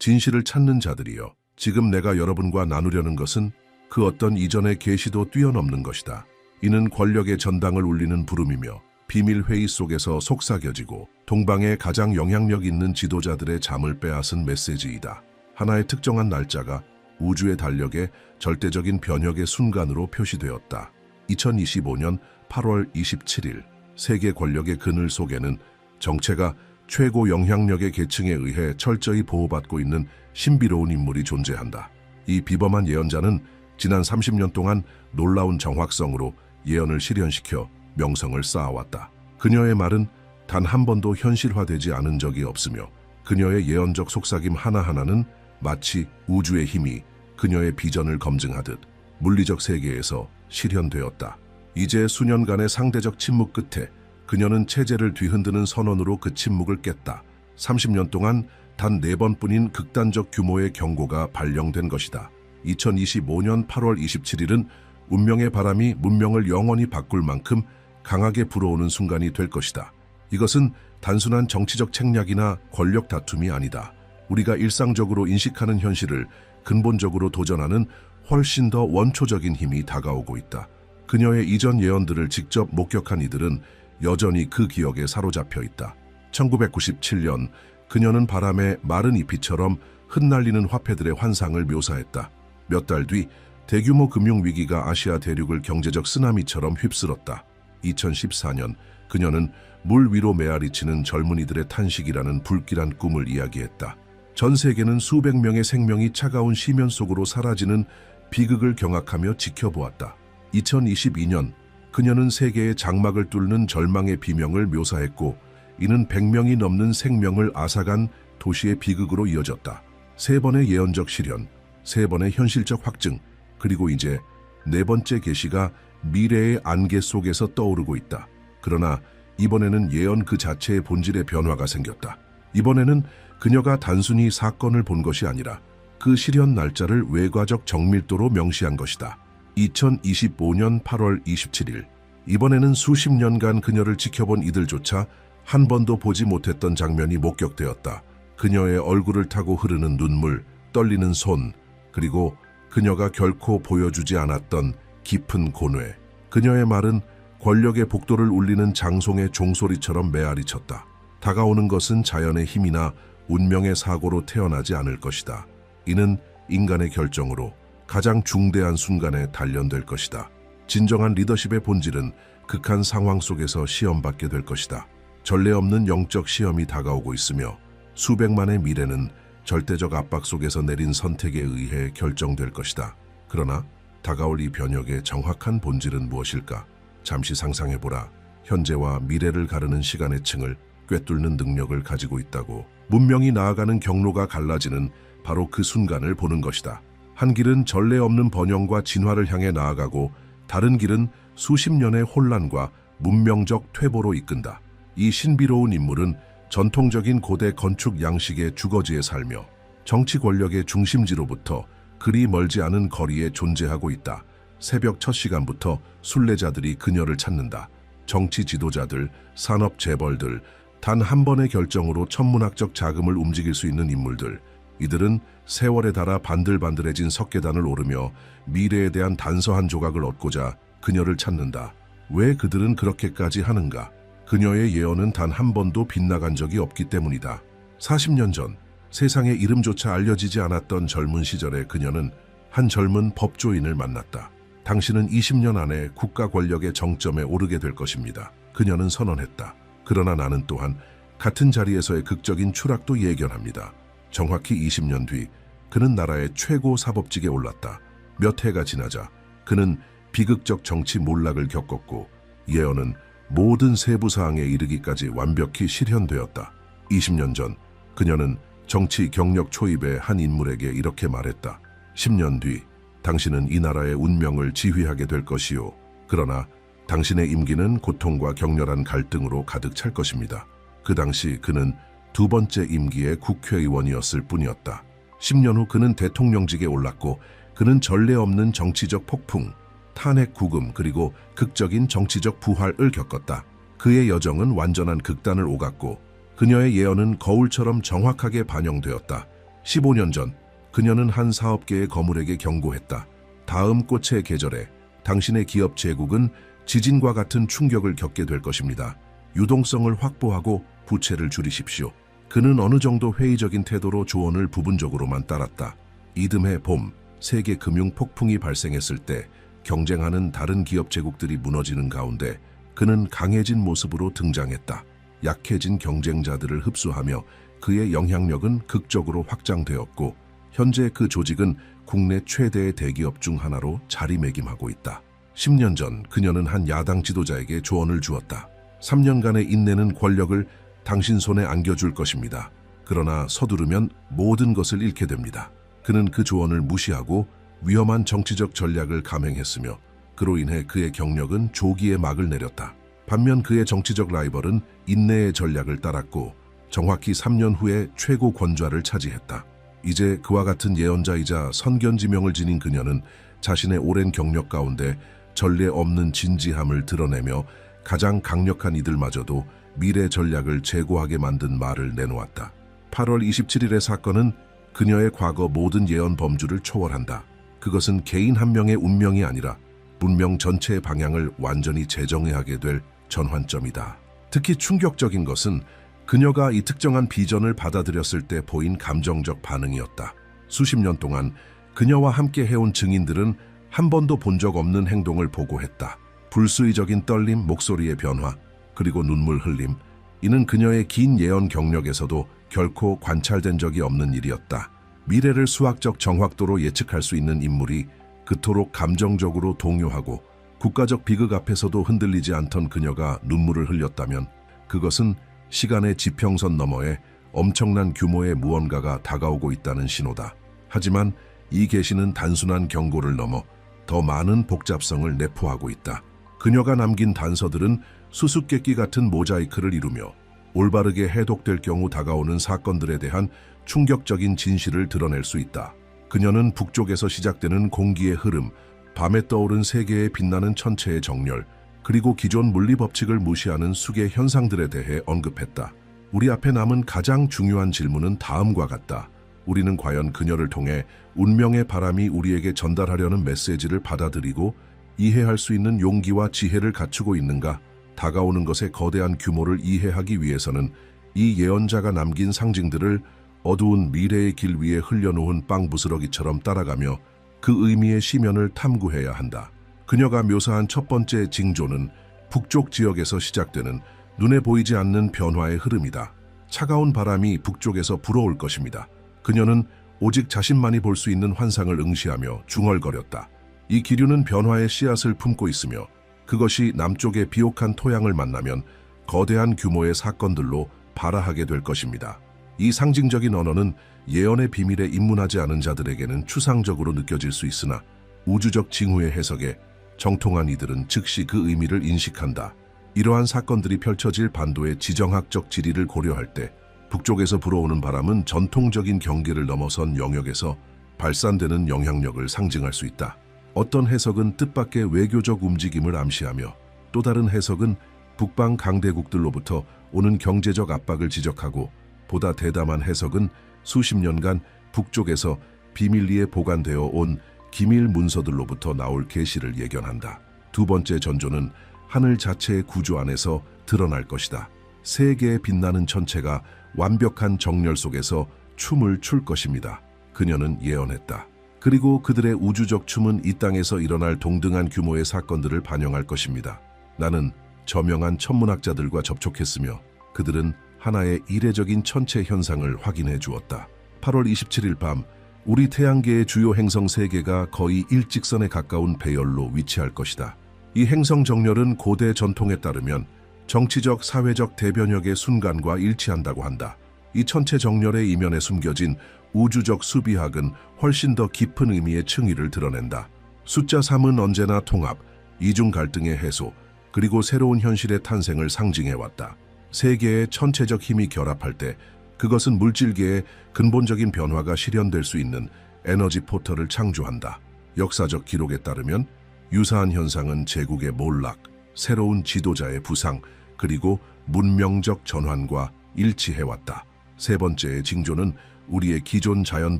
진실을 찾는 자들이여, 지금 내가 여러분과 나누려는 것은 그 어떤 이전의 계시도 뛰어넘는 것이다. 이는 권력의 전당을 울리는 부름이며 비밀 회의 속에서 속삭여지고 동방의 가장 영향력 있는 지도자들의 잠을 빼앗은 메시지이다. 하나의 특정한 날짜가 우주의 달력에 절대적인 변혁의 순간으로 표시되었다. 2025년 8월 27일, 세계 권력의 그늘 속에는 정체가 최고 영향력의 계층에 의해 철저히 보호받고 있는 신비로운 인물이 존재한다. 이 비범한 예언자는 지난 30년 동안 놀라운 정확성으로 예언을 실현시켜 명성을 쌓아왔다. 그녀의 말은 단 한 번도 현실화되지 않은 적이 없으며 그녀의 예언적 속삭임 하나하나는 마치 우주의 힘이 그녀의 비전을 검증하듯 물리적 세계에서 실현되었다. 이제 수년간의 상대적 침묵 끝에 그녀는 체제를 뒤흔드는 선언으로 그 침묵을 깼다. 30년 동안 단 4번뿐인 극단적 규모의 경고가 발령된 것이다. 2025년 8월 27일은 운명의 바람이 문명을 영원히 바꿀 만큼 강하게 불어오는 순간이 될 것이다. 이것은 단순한 정치적 책략이나 권력 다툼이 아니다. 우리가 일상적으로 인식하는 현실을 근본적으로 도전하는 훨씬 더 원초적인 힘이 다가오고 있다. 그녀의 이전 예언들을 직접 목격한 이들은 여전히 그 기억에 사로잡혀 있다. 1997년 그녀는 바람에 마른 잎이처럼 흩날리는 화폐들의 환상을 묘사했다. 몇 달 뒤 대규모 금융위기가 아시아 대륙을 경제적 쓰나미처럼 휩쓸었다. 2014년 그녀는 물 위로 메아리치는 젊은이들의 탄식이라는 불길한 꿈을 이야기했다. 전 세계는 수백 명의 생명이 차가운 시면 속으로 사라지는 비극을 경악하며 지켜보았다. 2022년 그녀는 세계의 장막을 뚫는 절망의 비명을 묘사했고 이는 100명이 넘는 생명을 앗아간 도시의 비극으로 이어졌다. 3번의 예언적 실현, 3번의 현실적 확증, 그리고 이제 4번째 계시가 미래의 안개 속에서 떠오르고 있다. 그러나 이번에는 예언 그 자체의 본질의 변화가 생겼다. 이번에는 그녀가 단순히 사건을 본 것이 아니라 그 실현 날짜를 외과적 정밀도로 명시한 것이다. 2025년 8월 27일, 이번에는 수십 년간 그녀를 지켜본 이들조차 한 번도 보지 못했던 장면이 목격되었다. 그녀의 얼굴을 타고 흐르는 눈물, 떨리는 손, 그리고 그녀가 결코 보여주지 않았던 깊은 고뇌. 그녀의 말은 권력의 복도를 울리는 장송의 종소리처럼 메아리쳤다. 다가오는 것은 자연의 힘이나 운명의 사고로 태어나지 않을 것이다. 이는 인간의 결정으로 가장 중대한 순간에 단련될 것이다. 진정한 리더십의 본질은 극한 상황 속에서 시험받게 될 것이다. 전례 없는 영적 시험이 다가오고 있으며 수백만의 미래는 절대적 압박 속에서 내린 선택에 의해 결정될 것이다. 그러나 다가올 이 변혁의 정확한 본질은 무엇일까? 잠시 상상해보라. 현재와 미래를 가르는 시간의 층을 꿰뚫는 능력을 가지고 있다고. 문명이 나아가는 경로가 갈라지는 바로 그 순간을 보는 것이다. 한 길은 전례 없는 번영과 진화를 향해 나아가고 다른 길은 수십 년의 혼란과 문명적 퇴보로 이끈다. 이 신비로운 인물은 전통적인 고대 건축 양식의 주거지에 살며 정치 권력의 중심지로부터 그리 멀지 않은 거리에 존재하고 있다. 새벽 첫 시간부터 순례자들이 그녀를 찾는다. 정치 지도자들, 산업 재벌들, 단 한 번의 결정으로 천문학적 자금을 움직일 수 있는 인물들. 이들은 세월에 달아 반들반들해진 석계단을 오르며 미래에 대한 단서한 조각을 얻고자 그녀를 찾는다. 왜 그들은 그렇게까지 하는가? 그녀의 예언은 단 한 번도 빗나간 적이 없기 때문이다. 40년 전 세상에 이름조차 알려지지 않았던 젊은 시절에 그녀는 한 젊은 법조인을 만났다. 당신은 20년 안에 국가 권력의 정점에 오르게 될 것입니다. 그녀는 선언했다. 그러나 나는 또한 같은 자리에서의 극적인 추락도 예견합니다. 정확히 20년 뒤 그는 나라의 최고 사법직에 올랐다. 몇 해가 지나자 그는 비극적 정치 몰락을 겪었고 예언은 모든 세부 사항에 이르기까지 완벽히 실현되었다. 20년 전 그녀는 정치 경력 초입의 한 인물에게 이렇게 말했다. 10년 뒤 당신은 이 나라의 운명을 지휘하게 될 것이요. 그러나 당신의 임기는 고통과 격렬한 갈등으로 가득 찰 것입니다. 그 당시 그는 2번째 임기의 국회의원이었을 뿐이었다. 10년 후 그는 대통령직에 올랐고 그는 전례 없는 정치적 폭풍, 탄핵 구금 그리고 극적인 정치적 부활을 겪었다. 그의 여정은 완전한 극단을 오갔고 그녀의 예언은 거울처럼 정확하게 반영되었다. 15년 전 그녀는 한 사업계의 거물에게 경고했다. 다음 꽃의 계절에 당신의 기업 제국은 지진과 같은 충격을 겪게 될 것입니다. 유동성을 확보하고 부채를 줄이십시오. 그는 어느 정도 회의적인 태도로 조언을 부분적으로만 따랐다. 이듬해 봄, 세계 금융 폭풍이 발생했을 때 경쟁하는 다른 기업 제국들이 무너지는 가운데 그는 강해진 모습으로 등장했다. 약해진 경쟁자들을 흡수하며 그의 영향력은 극적으로 확장되었고 현재 그 조직은 국내 최대의 대기업 중 하나로 자리매김하고 있다. 10년 전 그녀는 한 야당 지도자에게 조언을 주었다. 3년간의 인내는 권력을 당신 손에 안겨줄 것입니다. 그러나 서두르면 모든 것을 잃게 됩니다. 그는 그 조언을 무시하고 위험한 정치적 전략을 감행했으며 그로 인해 그의 경력은 조기에 막을 내렸다. 반면 그의 정치적 라이벌은 인내의 전략을 따랐고 정확히 3년 후에 최고 권좌를 차지했다. 이제 그와 같은 예언자이자 선견지명을 지닌 그녀는 자신의 오랜 경력 가운데 전례 없는 진지함을 드러내며 가장 강력한 이들마저도 미래 전략을 재고하게 만든 말을 내놓았다. 8월 27일의 사건은 그녀의 과거 모든 예언 범주를 초월한다. 그것은 개인 한 명의 운명이 아니라 문명 전체의 방향을 완전히 재정의하게 될 전환점이다. 특히 충격적인 것은 그녀가 이 특정한 비전을 받아들였을 때 보인 감정적 반응이었다. 수십 년 동안 그녀와 함께 해온 증인들은 한 번도 본 적 없는 행동을 보고했다. 불수의적인 떨림, 목소리의 변화, 그리고 눈물 흘림. 이는 그녀의 긴 예언 경력에서도 결코 관찰된 적이 없는 일이었다. 미래를 수학적 정확도로 예측할 수 있는 인물이 그토록 감정적으로 동요하고 국가적 비극 앞에서도 흔들리지 않던 그녀가 눈물을 흘렸다면 그것은 시간의 지평선 너머에 엄청난 규모의 무언가가 다가오고 있다는 신호다. 하지만 이 계시는 단순한 경고를 넘어 더 많은 복잡성을 내포하고 있다. 그녀가 남긴 단서들은 수수께끼 같은 모자이크를 이루며 올바르게 해독될 경우 다가오는 사건들에 대한 충격적인 진실을 드러낼 수 있다. 그녀는 북쪽에서 시작되는 공기의 흐름, 밤에 떠오른 세계에 빛나는 천체의 정렬, 그리고 기존 물리 법칙을 무시하는 수계 현상들에 대해 언급했다. 우리 앞에 남은 가장 중요한 질문은 다음과 같다. 우리는 과연 그녀를 통해 운명의 바람이 우리에게 전달하려는 메시지를 받아들이고 이해할 수 있는 용기와 지혜를 갖추고 있는가? 다가오는 것의 거대한 규모를 이해하기 위해서는 이 예언자가 남긴 상징들을 어두운 미래의 길 위에 흘려놓은 빵 부스러기처럼 따라가며 그 의미의 시면을 탐구해야 한다. 그녀가 묘사한 첫 번째 징조는 북쪽 지역에서 시작되는 눈에 보이지 않는 변화의 흐름이다. 차가운 바람이 북쪽에서 불어올 것입니다. 그녀는 오직 자신만이 볼 수 있는 환상을 응시하며 중얼거렸다. 이 기류는 변화의 씨앗을 품고 있으며 그것이 남쪽의 비옥한 토양을 만나면 거대한 규모의 사건들로 발화하게 될 것입니다. 이 상징적인 언어는 예언의 비밀에 입문하지 않은 자들에게는 추상적으로 느껴질 수 있으나 우주적 징후의 해석에 정통한 이들은 즉시 그 의미를 인식한다. 이러한 사건들이 펼쳐질 반도의 지정학적 지리를 고려할 때 북쪽에서 불어오는 바람은 전통적인 경계를 넘어선 영역에서 발산되는 영향력을 상징할 수 있다. 어떤 해석은 뜻밖의 외교적 움직임을 암시하며 또 다른 해석은 북방 강대국들로부터 오는 경제적 압박을 지적하고 보다 대담한 해석은 수십 년간 북쪽에서 비밀리에 보관되어 온 기밀 문서들로부터 나올 계시를 예견한다. 두 번째 전조는 하늘 자체의 구조 안에서 드러날 것이다. 세 개의 빛나는 천체가 완벽한 정렬 속에서 춤을 출 것입니다. 그녀는 예언했다. 그리고 그들의 우주적 춤은 이 땅에서 일어날 동등한 규모의 사건들을 반영할 것입니다. 나는 저명한 천문학자들과 접촉했으며 그들은 하나의 이례적인 천체 현상을 확인해 주었다. 8월 27일 밤 우리 태양계의 주요 행성 3개가 거의 일직선에 가까운 배열로 위치할 것이다. 이 행성 정렬은 고대 전통에 따르면 정치적, 사회적 대변혁의 순간과 일치한다고 한다. 이 천체 정렬의 이면에 숨겨진 우주적 수비학은 훨씬 더 깊은 의미의 층위를 드러낸다. 숫자 3은 언제나 통합, 이중 갈등의 해소, 그리고 새로운 현실의 탄생을 상징해왔다. 세계의 천체적 힘이 결합할 때 그것은 물질계의 근본적인 변화가 실현될 수 있는 에너지 포털을 창조한다. 역사적 기록에 따르면 유사한 현상은 제국의 몰락, 새로운 지도자의 부상, 그리고 문명적 전환과 일치해왔다. 세 번째의 징조는 우리의 기존 자연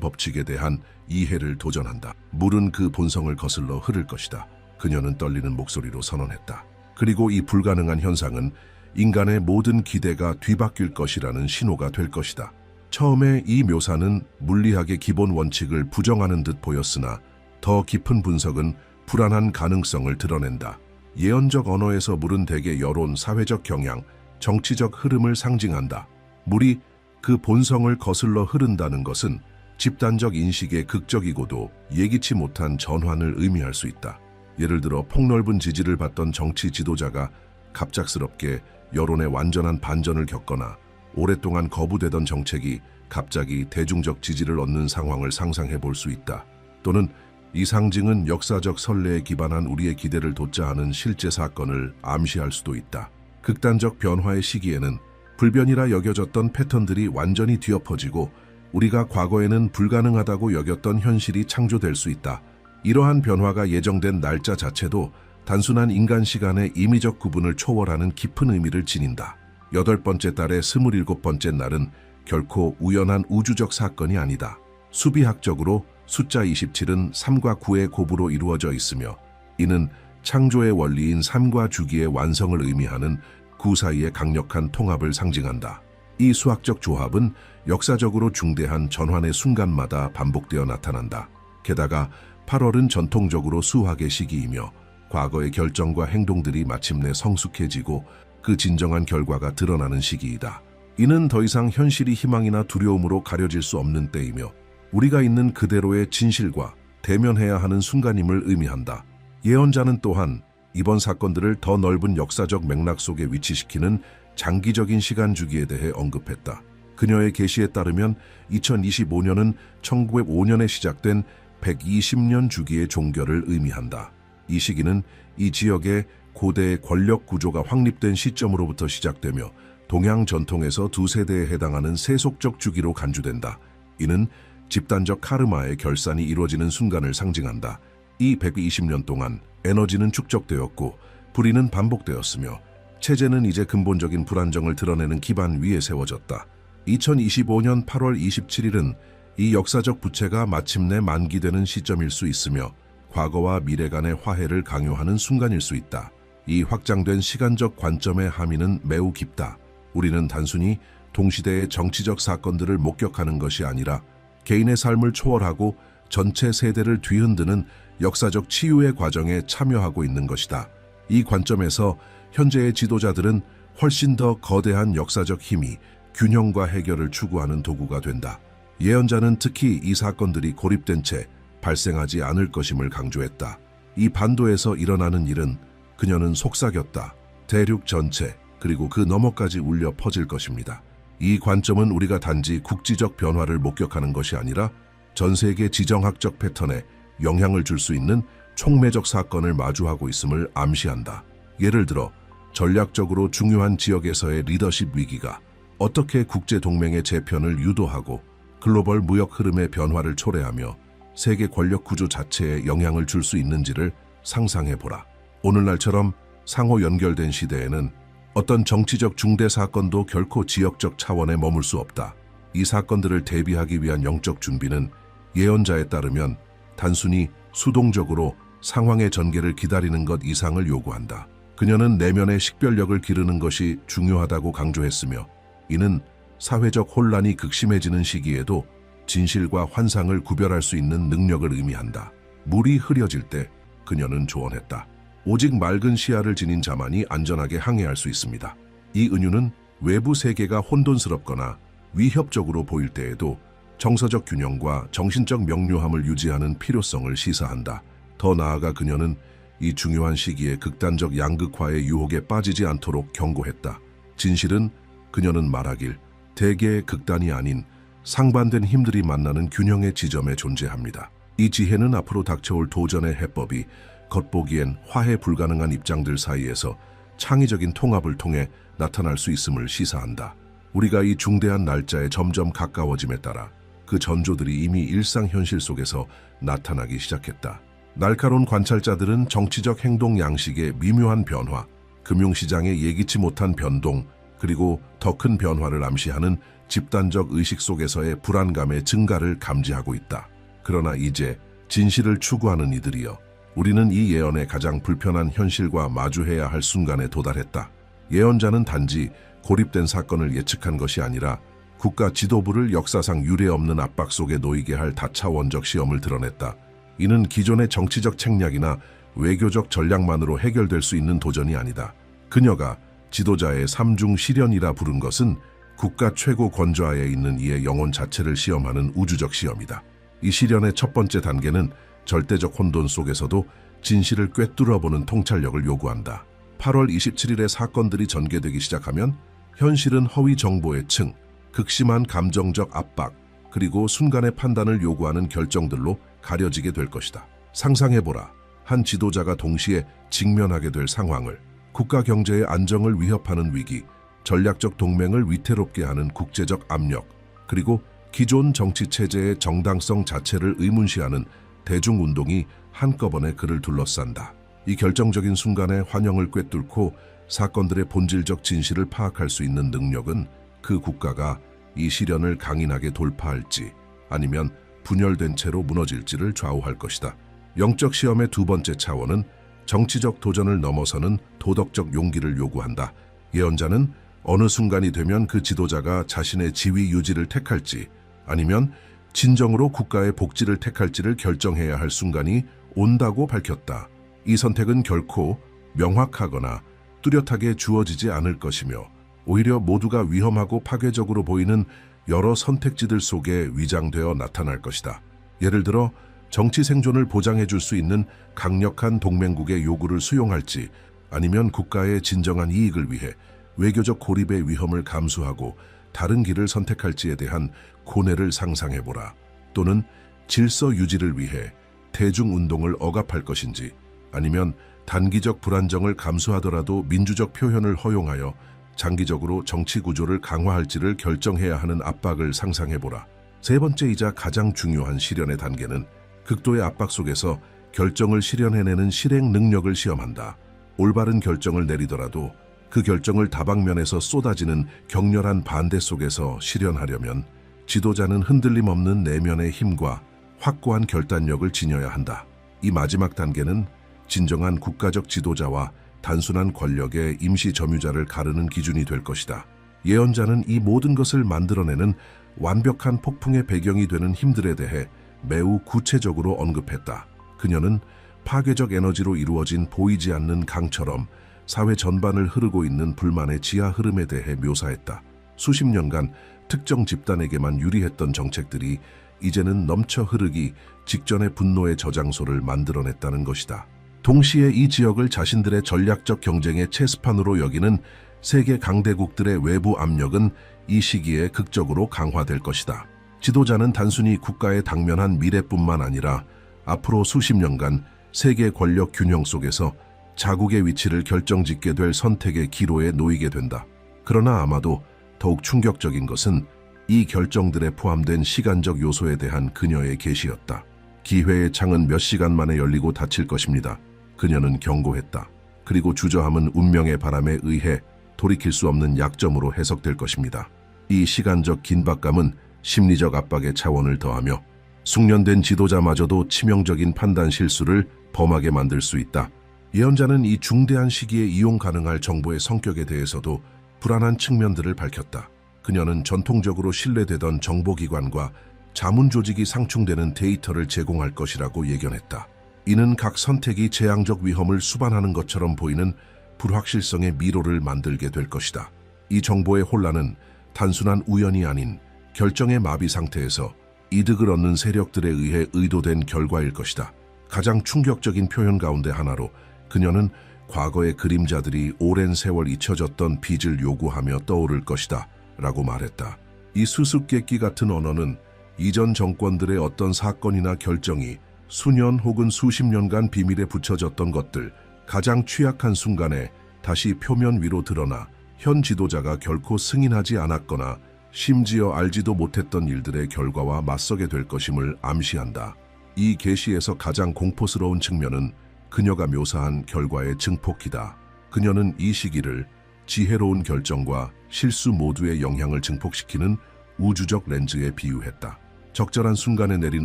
법칙에 대한 이해를 도전한다. 물은 그 본성을 거슬러 흐를 것이다. 그녀는 떨리는 목소리로 선언했다. 그리고 이 불가능한 현상은 인간의 모든 기대가 뒤바뀔 것이라는 신호가 될 것이다. 처음에 이 묘사는 물리학의 기본 원칙을 부정하는 듯 보였으나 더 깊은 분석은 불안한 가능성을 드러낸다. 예언적 언어에서 물은 대개 여론, 사회적 경향, 정치적 흐름을 상징한다. 물이 그 본성을 거슬러 흐른다는 것은 집단적 인식의 극적이고도 예기치 못한 전환을 의미할 수 있다. 예를 들어 폭넓은 지지를 받던 정치 지도자가 갑작스럽게 여론의 완전한 반전을 겪거나 오랫동안 거부되던 정책이 갑자기 대중적 지지를 얻는 상황을 상상해 볼 수 있다. 또는 이 상징은 역사적 선례에 기반한 우리의 기대를 돋자 하는 실제 사건을 암시할 수도 있다. 극단적 변화의 시기에는 불변이라 여겨졌던 패턴들이 완전히 뒤엎어지고 우리가 과거에는 불가능하다고 여겼던 현실이 창조될 수 있다. 이러한 변화가 예정된 날짜 자체도 단순한 인간 시간의 임의적 구분을 초월하는 깊은 의미를 지닌다. 8번째 달의 27번째 날은 결코 우연한 우주적 사건이 아니다. 수비학적으로 숫자 27은 3과 9의 곱으로 이루어져 있으며 이는 창조의 원리인 삶과 주기의 완성을 의미하는 9 사이의 강력한 통합을 상징한다. 이 수학적 조합은 역사적으로 중대한 전환의 순간마다 반복되어 나타난다. 게다가 8월은 전통적으로 수학의 시기이며 과거의 결정과 행동들이 마침내 성숙해지고 그 진정한 결과가 드러나는 시기이다. 이는 더 이상 현실이 희망이나 두려움으로 가려질 수 없는 때이며 우리가 있는 그대로의 진실과 대면해야 하는 순간임을 의미한다. 예언자는 또한 이번 사건들을 더 넓은 역사적 맥락 속에 위치시키는 장기적인 시간 주기에 대해 언급했다. 그녀의 계시에 따르면 2025년은 1905년에 시작된 120년 주기의 종결을 의미한다. 이 시기는 이 지역의 고대의 권력 구조가 확립된 시점으로부터 시작되며 동양 전통에서 2세대에 해당하는 세속적 주기로 간주된다. 이는 집단적 카르마의 결산이 이루어지는 순간을 상징한다. 이 120년 동안 에너지는 축적되었고 불의는 반복되었으며 체제는 이제 근본적인 불안정을 드러내는 기반 위에 세워졌다. 2025년 8월 27일은 이 역사적 부채가 마침내 만기되는 시점일 수 있으며 과거와 미래 간의 화해를 강요하는 순간일 수 있다. 이 확장된 시간적 관점의 함의는 매우 깊다. 우리는 단순히 동시대의 정치적 사건들을 목격하는 것이 아니라 개인의 삶을 초월하고 전체 세대를 뒤흔드는 역사적 치유의 과정에 참여하고 있는 것이다. 이 관점에서 현재의 지도자들은 훨씬 더 거대한 역사적 힘이 균형과 해결을 추구하는 도구가 된다. 예언자는 특히 이 사건들이 고립된 채 발생하지 않을 것임을 강조했다. 이 반도에서 일어나는 일은 그녀는 속삭였다. 대륙 전체 그리고 그 너머까지 울려 퍼질 것입니다. 이 관점은 우리가 단지 국지적 변화를 목격하는 것이 아니라 전 세계 지정학적 패턴에 영향을 줄 수 있는 촉매적 사건을 마주하고 있음을 암시한다. 예를 들어 전략적으로 중요한 지역에서의 리더십 위기가 어떻게 국제동맹의 재편을 유도하고 글로벌 무역 흐름의 변화를 초래하며 세계 권력 구조 자체에 영향을 줄 수 있는지를 상상해보라. 오늘날처럼 상호 연결된 시대에는 어떤 정치적 중대 사건도 결코 지역적 차원에 머물 수 없다. 이 사건들을 대비하기 위한 영적 준비는 예언자에 따르면 단순히 수동적으로 상황의 전개를 기다리는 것 이상을 요구한다. 그녀는 내면의 식별력을 기르는 것이 중요하다고 강조했으며 이는 사회적 혼란이 극심해지는 시기에도 진실과 환상을 구별할 수 있는 능력을 의미한다. 물이 흐려질 때 그녀는 조언했다. 오직 맑은 시야를 지닌 자만이 안전하게 항해할 수 있습니다. 이 은유는 외부 세계가 혼돈스럽거나 위협적으로 보일 때에도 정서적 균형과 정신적 명료함을 유지하는 필요성을 시사한다. 더 나아가 그녀는 이 중요한 시기에 극단적 양극화의 유혹에 빠지지 않도록 경고했다. 진실은 그녀는 말하길 대개의 극단이 아닌 상반된 힘들이 만나는 균형의 지점에 존재합니다. 이 지혜는 앞으로 닥쳐올 도전의 해법이 겉보기엔 화해 불가능한 입장들 사이에서 창의적인 통합을 통해 나타날 수 있음을 시사한다. 우리가 이 중대한 날짜에 점점 가까워짐에 따라 그 전조들이 이미 일상 현실 속에서 나타나기 시작했다. 날카로운 관찰자들은 정치적 행동 양식의 미묘한 변화, 금융시장의 예기치 못한 변동, 그리고 더 큰 변화를 암시하는 집단적 의식 속에서의 불안감의 증가를 감지하고 있다. 그러나 이제 진실을 추구하는 이들이여, 우리는 이 예언의 가장 불편한 현실과 마주해야 할 순간에 도달했다. 예언자는 단지 고립된 사건을 예측한 것이 아니라 국가 지도부를 역사상 유례없는 압박 속에 놓이게 할 다차원적 시험을 드러냈다. 이는 기존의 정치적 책략이나 외교적 전략만으로 해결될 수 있는 도전이 아니다. 그녀가 지도자의 삼중 시련이라 부른 것은 국가 최고 권좌에 있는 이의 영혼 자체를 시험하는 우주적 시험이다. 이 시련의 첫 번째 단계는 절대적 혼돈 속에서도 진실을 꿰뚫어보는 통찰력을 요구한다. 8월 27일에 사건들이 전개되기 시작하면 현실은 허위 정보의 층, 극심한 감정적 압박, 그리고 순간의 판단을 요구하는 결정들로 가려지게 될 것이다. 상상해보라. 한 지도자가 동시에 직면하게 될 상황을. 국가 경제의 안정을 위협하는 위기, 전략적 동맹을 위태롭게 하는 국제적 압력, 그리고 기존 정치 체제의 정당성 자체를 의문시하는 대중운동이 한꺼번에 그를 둘러싼다. 이 결정적인 순간에 환영을 꿰뚫고 사건들의 본질적 진실을 파악할 수 있는 능력은 그 국가가 이 시련을 강인하게 돌파할지 아니면 분열된 채로 무너질지를 좌우할 것이다. 영적 시험의 두 번째 차원은 정치적 도전을 넘어서는 도덕적 용기를 요구한다. 예언자는 어느 순간이 되면 그 지도자가 자신의 지위 유지를 택할지 아니면 진정으로 국가의 복지를 택할지를 결정해야 할 순간이 온다고 밝혔다. 이 선택은 결코 명확하거나 뚜렷하게 주어지지 않을 것이며 오히려 모두가 위험하고 파괴적으로 보이는 여러 선택지들 속에 위장되어 나타날 것이다. 예를 들어 정치 생존을 보장해 줄 수 있는 강력한 동맹국의 요구를 수용할지 아니면 국가의 진정한 이익을 위해 외교적 고립의 위험을 감수하고 다른 길을 선택할지에 대한 고뇌를 상상해보라. 또는 질서 유지를 위해 대중운동을 억압할 것인지 아니면 단기적 불안정을 감수하더라도 민주적 표현을 허용하여 장기적으로 정치 구조를 강화할지를 결정해야 하는 압박을 상상해보라. 세 번째이자 가장 중요한 시련의 단계는 극도의 압박 속에서 결정을 실현해내는 실행 능력을 시험한다. 올바른 결정을 내리더라도 그 결정을 다방면에서 쏟아지는 격렬한 반대 속에서 실현하려면 지도자는 흔들림 없는 내면의 힘과 확고한 결단력을 지녀야 한다. 이 마지막 단계는 진정한 국가적 지도자와 단순한 권력의 임시 점유자를 가르는 기준이 될 것이다. 예언자는 이 모든 것을 만들어내는 완벽한 폭풍의 배경이 되는 힘들에 대해 매우 구체적으로 언급했다. 그녀는 파괴적 에너지로 이루어진 보이지 않는 강처럼 사회 전반을 흐르고 있는 불만의 지하 흐름에 대해 묘사했다. 수십 년간 특정 집단에게만 유리했던 정책들이 이제는 넘쳐 흐르기 직전의 분노의 저장소를 만들어냈다는 것이다. 동시에 이 지역을 자신들의 전략적 경쟁의 체스판으로 여기는 세계 강대국들의 외부 압력은 이 시기에 극적으로 강화될 것이다. 지도자는 단순히 국가의 당면한 미래뿐만 아니라 앞으로 수십 년간 세계 권력 균형 속에서 자국의 위치를 결정짓게 될 선택의 기로에 놓이게 된다. 그러나 아마도 더욱 충격적인 것은 이 결정들에 포함된 시간적 요소에 대한 그녀의 계시였다. 기회의 창은 몇 시간 만에 열리고 닫힐 것입니다. 그녀는 경고했다. 그리고 주저함은 운명의 바람에 의해 돌이킬 수 없는 약점으로 해석될 것입니다. 이 시간적 긴박감은 심리적 압박의 차원을 더하며 숙련된 지도자마저도 치명적인 판단 실수를 범하게 만들 수 있다. 예언자는 이 중대한 시기에 이용 가능할 정보의 성격에 대해서도 불안한 측면들을 밝혔다. 그녀는 전통적으로 신뢰되던 정보기관과 자문 조직이 상충되는 데이터를 제공할 것이라고 예견했다. 이는 각 선택이 재앙적 위험을 수반하는 것처럼 보이는 불확실성의 미로를 만들게 될 것이다. 이 정보의 혼란은 단순한 우연이 아닌 결정의 마비 상태에서 이득을 얻는 세력들에 의해 의도된 결과일 것이다. 가장 충격적인 표현 가운데 하나로 그녀는 과거의 그림자들이 오랜 세월 잊혀졌던 빚을 요구하며 떠오를 것이다 라고 말했다. 이 수수께끼 같은 언어는 이전 정권들의 어떤 사건이나 결정이 수년 혹은 수십 년간 비밀에 붙여졌던 것들, 가장 취약한 순간에 다시 표면 위로 드러나 현 지도자가 결코 승인하지 않았거나 심지어 알지도 못했던 일들의 결과와 맞서게 될 것임을 암시한다. 이 계시에서 가장 공포스러운 측면은 그녀가 묘사한 결과의 증폭기다. 그녀는 이 시기를 지혜로운 결정과 실수 모두의 영향을 증폭시키는 우주적 렌즈에 비유했다. 적절한 순간에 내린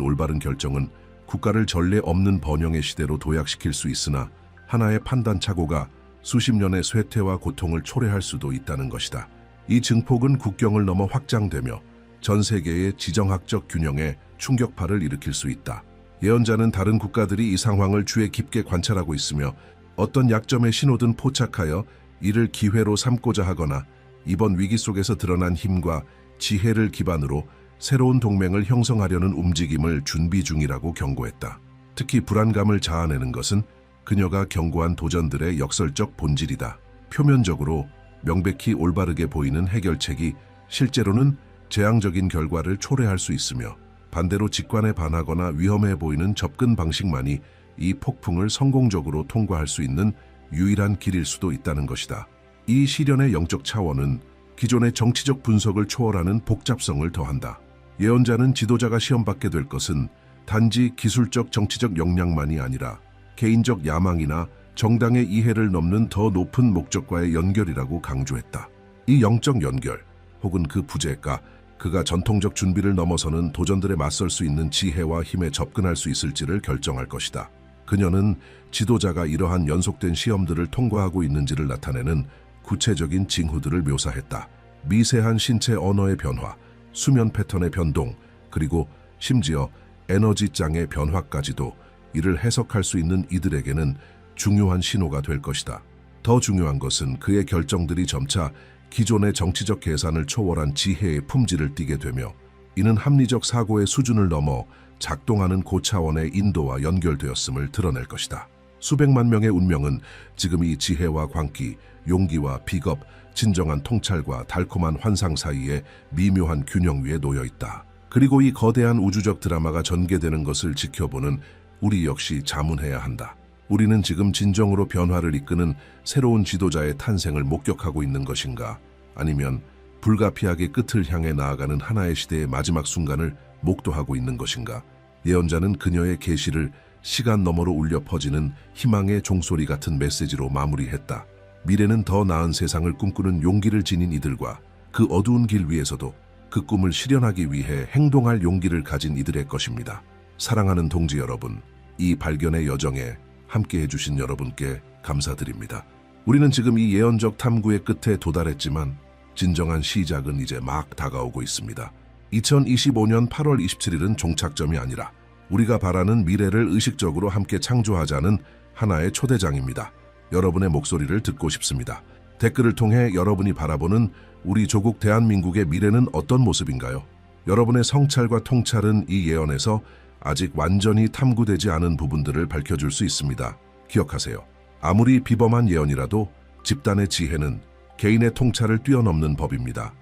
올바른 결정은 국가를 전례 없는 번영의 시대로 도약시킬 수 있으나 하나의 판단 착오가 수십 년의 쇠퇴와 고통을 초래할 수도 있다는 것이다. 이 증폭은 국경을 넘어 확장되며 전 세계의 지정학적 균형에 충격파를 일으킬 수 있다. 예언자는 다른 국가들이 이 상황을 주의 깊게 관찰하고 있으며 어떤 약점의 신호든 포착하여 이를 기회로 삼고자 하거나 이번 위기 속에서 드러난 힘과 지혜를 기반으로 새로운 동맹을 형성하려는 움직임을 준비 중이라고 경고했다. 특히 불안감을 자아내는 것은 그녀가 경고한 도전들의 역설적 본질이다. 표면적으로 명백히 올바르게 보이는 해결책이 실제로는 재앙적인 결과를 초래할 수 있으며 반대로 직관에 반하거나 위험해 보이는 접근 방식만이 이 폭풍을 성공적으로 통과할 수 있는 유일한 길일 수도 있다는 것이다. 이 시련의 영적 차원은 기존의 정치적 분석을 초월하는 복잡성을 더한다. 예언자는 지도자가 시험받게 될 것은 단지 기술적 정치적 역량만이 아니라 개인적 야망이나 정당의 이해를 넘는 더 높은 목적과의 연결이라고 강조했다. 이 영적 연결 혹은 그 부재가 그가 전통적 준비를 넘어서는 도전들에 맞설 수 있는 지혜와 힘에 접근할 수 있을지를 결정할 것이다. 그녀는 지도자가 이러한 연속된 시험들을 통과하고 있는지를 나타내는 구체적인 징후들을 묘사했다. 미세한 신체 언어의 변화, 수면 패턴의 변동, 그리고 심지어 에너지장의 변화까지도 이를 해석할 수 있는 이들에게는 중요한 신호가 될 것이다. 더 중요한 것은 그의 결정들이 점차 기존의 정치적 계산을 초월한 지혜의 품질을 띠게 되며 이는 합리적 사고의 수준을 넘어 작동하는 고차원의 인도와 연결되었음을 드러낼 것이다. 수백만 명의 운명은 지금 이 지혜와 광기, 용기와 비겁, 진정한 통찰과 달콤한 환상 사이에 미묘한 균형 위에 놓여 있다. 그리고 이 거대한 우주적 드라마가 전개되는 것을 지켜보는 우리 역시 자문해야 한다. 우리는 지금 진정으로 변화를 이끄는 새로운 지도자의 탄생을 목격하고 있는 것인가? 아니면 불가피하게 끝을 향해 나아가는 하나의 시대의 마지막 순간을 목도하고 있는 것인가? 예언자는 그녀의 계시를 시간 너머로 울려 퍼지는 희망의 종소리 같은 메시지로 마무리했다. 미래는 더 나은 세상을 꿈꾸는 용기를 지닌 이들과 그 어두운 길 위에서도 그 꿈을 실현하기 위해 행동할 용기를 가진 이들의 것입니다. 사랑하는 동지 여러분, 이 발견의 여정에 함께해 주신 여러분께 감사드립니다. 우리는 지금 이 예언적 탐구의 끝에 도달했지만 진정한 시작은 이제 막 다가오고 있습니다. 2025년 8월 27일은 종착점이 아니라 우리가 바라는 미래를 의식적으로 함께 창조하자는 하나의 초대장입니다. 여러분의 목소리를 듣고 싶습니다. 댓글을 통해 여러분이 바라보는 우리 조국 대한민국의 미래는 어떤 모습인가요? 여러분의 성찰과 통찰은 이 예언에서 아직 완전히 탐구되지 않은 부분들을 밝혀줄 수 있습니다. 기억하세요. 아무리 비범한 예언이라도 집단의 지혜는 개인의 통찰을 뛰어넘는 법입니다.